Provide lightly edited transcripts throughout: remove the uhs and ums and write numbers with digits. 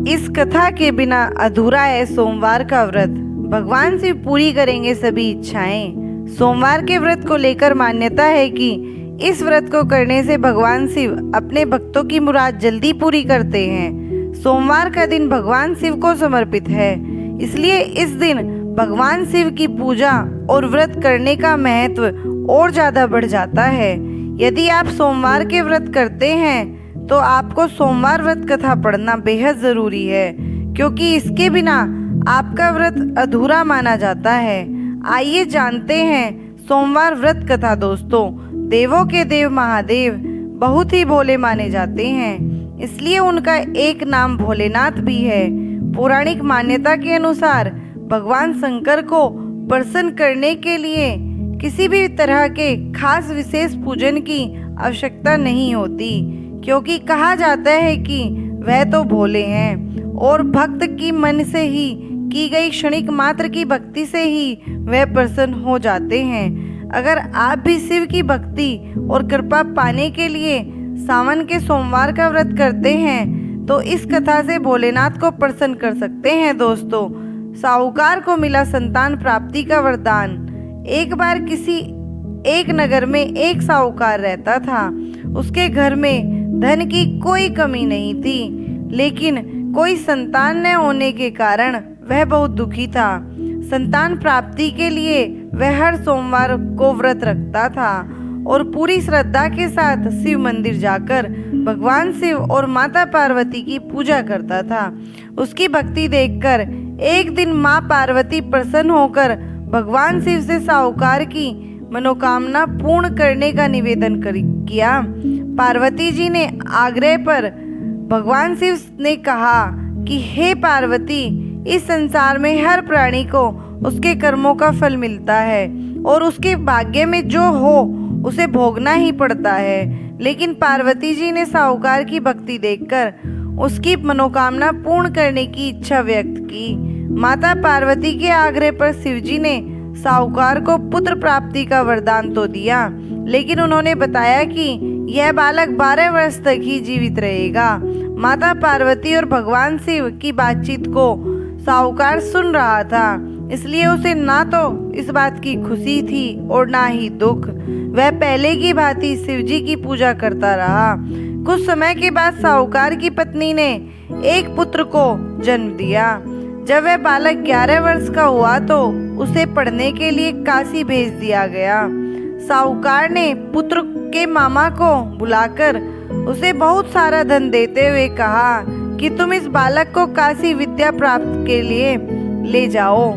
इस कथा के बिना अधूरा है सोमवार का व्रत। भगवान शिव पूरी करेंगे सभी इच्छाएं। सोमवार के व्रत को लेकर मान्यता है कि इस व्रत को करने से भगवान शिव अपने भक्तों की मुराद जल्दी पूरी करते हैं। सोमवार का दिन भगवान शिव को समर्पित है, इसलिए इस दिन भगवान शिव की पूजा और व्रत करने का महत्व और ज़्यादा बढ़ जाता है। यदि आप सोमवार के व्रत करते हैं तो आपको सोमवार व्रत कथा पढ़ना बेहद ज़रूरी है, क्योंकि इसके बिना आपका व्रत अधूरा माना जाता है। आइए जानते हैं सोमवार व्रत कथा। दोस्तों, देवों के देव महादेव बहुत ही भोले माने जाते हैं, इसलिए उनका एक नाम भोलेनाथ भी है। पौराणिक मान्यता के अनुसार भगवान शंकर को प्रसन्न करने के लिए किसी भी तरह के खास विशेष पूजन की आवश्यकता नहीं होती, क्योंकि कहा जाता है कि वह तो भोले हैं और भक्त की मन से ही की गई क्षणिक मात्र की भक्ति से ही वह प्रसन्न हो जाते हैं। अगर आप भी शिव की भक्ति और कृपा पाने के लिए सावन के सोमवार का व्रत करते हैं तो इस कथा से भोलेनाथ को प्रसन्न कर सकते हैं। दोस्तों, साहूकार को मिला संतान प्राप्ति का वरदान। एक बार किसी एक नगर में एक साहूकार रहता था। उसके घर में धन की कोई कमी नहीं थी, लेकिन कोई संतान न होने के कारण वह बहुत दुखी था। संतान प्राप्ति के लिए वह हर सोमवार को व्रत रखता था और पूरी श्रद्धा के साथ शिव मंदिर जाकर भगवान शिव और माता पार्वती की पूजा करता था। उसकी भक्ति देखकर एक दिन माँ पार्वती प्रसन्न होकर भगवान शिव से साहूकार की मनोकामना पूर्ण करने का निवेदन किया। पार्वती जी ने आग्रह पर भगवान शिव ने कहा कि हे पार्वती, इस संसार में हर प्राणी को उसके कर्मों का फल मिलता है और उसके भाग्य में जो हो उसे भोगना ही पड़ता है। लेकिन पार्वती जी ने साहूकार की भक्ति देखकर उसकी मनोकामना पूर्ण करने की इच्छा व्यक्त की। माता पार्वती के आग्रह पर शिवजी ने साहूकार को पुत्र प्राप्ति का वरदान तो दिया, लेकिन उन्होंने बताया कि यह बालक 12 वर्ष तक ही जीवित रहेगा। माता पार्वती और भगवान शिव की बातचीत को साहूकार सुन रहा था, इसलिए उसे ना तो इस बात की खुशी थी और ना ही दुख। वह पहले की भांति शिवजी की पूजा करता रहा। कुछ समय के बाद साहूकार की पत्नी ने एक पुत्र को जन्म दिया। जब वह बालक 11 वर्ष का हुआ तो उसे पढ़ने के लिए काशी भेज दिया गया। साहूकार ने पुत्र के मामा को बुलाकर उसे बहुत सारा धन देते हुए कहा कि तुम इस बालक को काशी विद्या प्राप्त के लिए ले जाओ।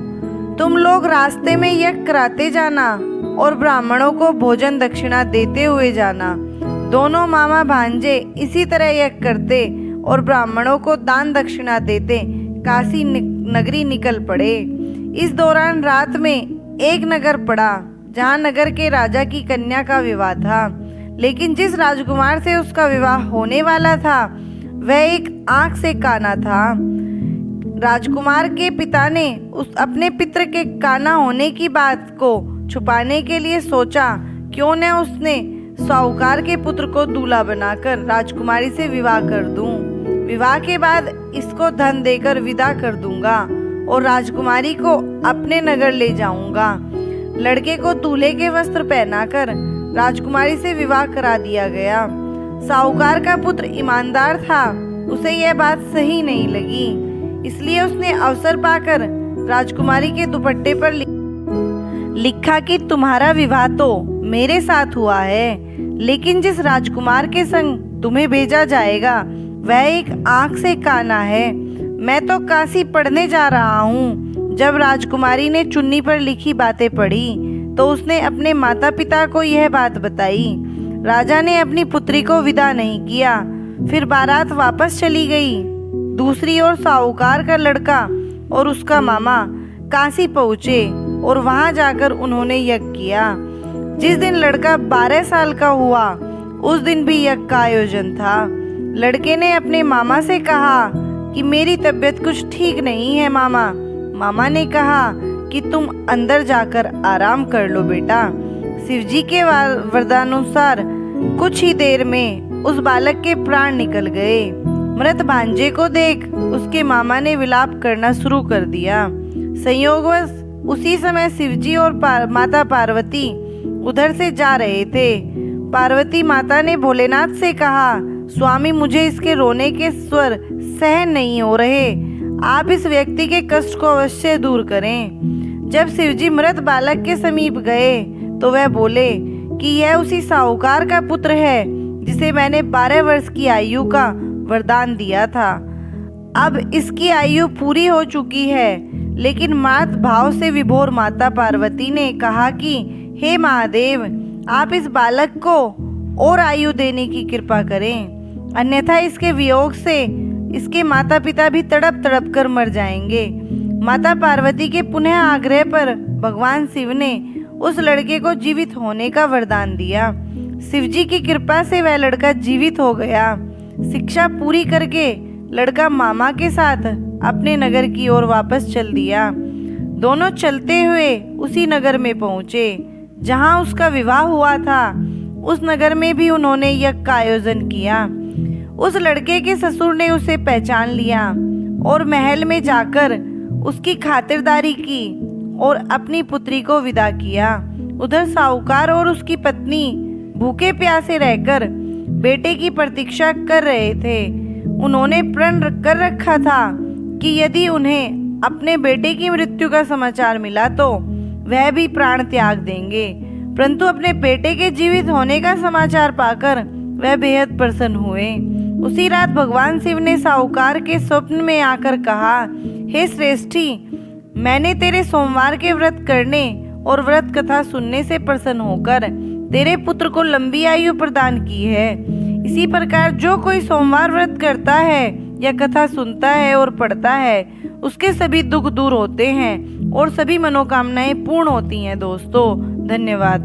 तुम लोग रास्ते में यज्ञ कराते जाना और ब्राह्मणों को भोजन दक्षिणा देते हुए जाना। दोनों मामा भांजे इसी तरह यज्ञ करते और ब्राह्मणों को दान दक्षिणा देते काशी नगरी निकल पड़े। इस दौरान रात में एक नगर पड़ा जहाँ नगर के राजा की कन्या का विवाह था, लेकिन जिस राजकुमार से उसका विवाह होने वाला था वह एक आंख से काना था। राजकुमार के पिता ने अपने पितर के काना होने की बात को छुपाने के लिए सोचा, क्यों न उसने साहूकार के पुत्र को दूल्हा बनाकर राजकुमारी से विवाह कर दूं। विवाह के बाद इसको धन देकर विदा कर दूंगा और राजकुमारी को अपने नगर ले जाऊंगा। लड़के को दूल्हे के वस्त्र पहनाकर राजकुमारी से विवाह करा दिया गया। साहूकार का पुत्र ईमानदार था, उसे यह बात सही नहीं लगी, इसलिए उसने अवसर पाकर राजकुमारी के दुपट्टे पर लिखा कि तुम्हारा विवाह तो मेरे साथ हुआ है, लेकिन जिस राजकुमार के संग तुम्हें भेजा जाएगा वह एक आंख से काना है। मैं तो काशी पढ़ने जा रहा हूँ। जब राजकुमारी ने चुन्नी पर लिखी बातें पढ़ी तो उसने अपने माता पिता को यह बात बताई। राजा ने अपनी पुत्री को विदा नहीं किया, फिर बारात वापस चली गई। दूसरी ओर साहूकार का लड़का और उसका मामा काशी पहुँचे और वहाँ जाकर उन्होंने यज्ञ किया। जिस दिन लड़का 12 साल का हुआ उस दिन भी यज्ञ का आयोजन था। लड़के ने अपने मामा से कहा कि मेरी तबीयत कुछ ठीक नहीं है मामा। मामा ने कहा कि तुम अंदर जाकर आराम कर लो बेटा। शिवजी के वरदानुसार कुछ ही देर में उस बालक के प्राण निकल गए। मृत भांजे को देख उसके मामा ने विलाप करना शुरू कर दिया। संयोगवश उसी समय शिवजी और माता पार्वती उधर से जा रहे थे। पार्वती माता ने भोलेनाथ से कहा, स्वामी मुझे इसके रोने के स्वर सहन नहीं हो रहे, आप इस व्यक्ति के कष्ट को अवश्य दूर करें। जब शिवजी मृत बालक के समीप गए तो वह बोले कि यह उसी साहूकार का पुत्र है जिसे मैंने 12 वर्ष की आयु का वरदान दिया था। अब इसकी आयु पूरी हो चुकी है। लेकिन मात भाव से विभोर माता पार्वती ने कहा कि हे महादेव, आप इस बालक को और आयु देने की कृपा करें, अन्यथा इसके वियोग से इसके माता पिता भी तड़प तड़प कर मर जाएंगे। माता पार्वती के पुनः आग्रह पर भगवान शिव ने उस लड़के को जीवित होने का वरदान दिया। शिवजी की कृपा से वह लड़का जीवित हो गया। शिक्षा पूरी करके लड़का मामा के साथ अपने नगर की ओर वापस चल दिया। दोनों चलते हुए उसी नगर में पहुँचे जहाँ उसका विवाह हुआ था। उस नगर में भी उन्होंने यज्ञ का आयोजन किया। उस लड़के के ससुर ने उसे पहचान लिया और महल में जाकर उसकी खातिरदारी की और अपनी पुत्री को विदा किया। उधर साहूकार और उसकी पत्नी भूखे प्यासे रहकर बेटे की प्रतीक्षा कर रहे थे। उन्होंने प्रण कर रखा था कि यदि उन्हें अपने बेटे की मृत्यु का समाचार मिला तो वह भी प्राण त्याग देंगे, परंतु अपने बेटे के जीवित होने का समाचार पाकर वह बेहद प्रसन्न हुए। उसी रात भगवान शिव ने साहूकार के स्वप्न में आकर कहा, हे श्रेष्ठी, मैंने तेरे सोमवार के व्रत करने और व्रत कथा सुनने से प्रसन्न होकर तेरे पुत्र को लंबी आयु प्रदान की है। इसी प्रकार जो कोई सोमवार व्रत करता है या कथा सुनता है और पढ़ता है उसके सभी दुख दूर होते हैं और सभी मनोकामनाएं पूर्ण होती हैं। दोस्तों, धन्यवाद।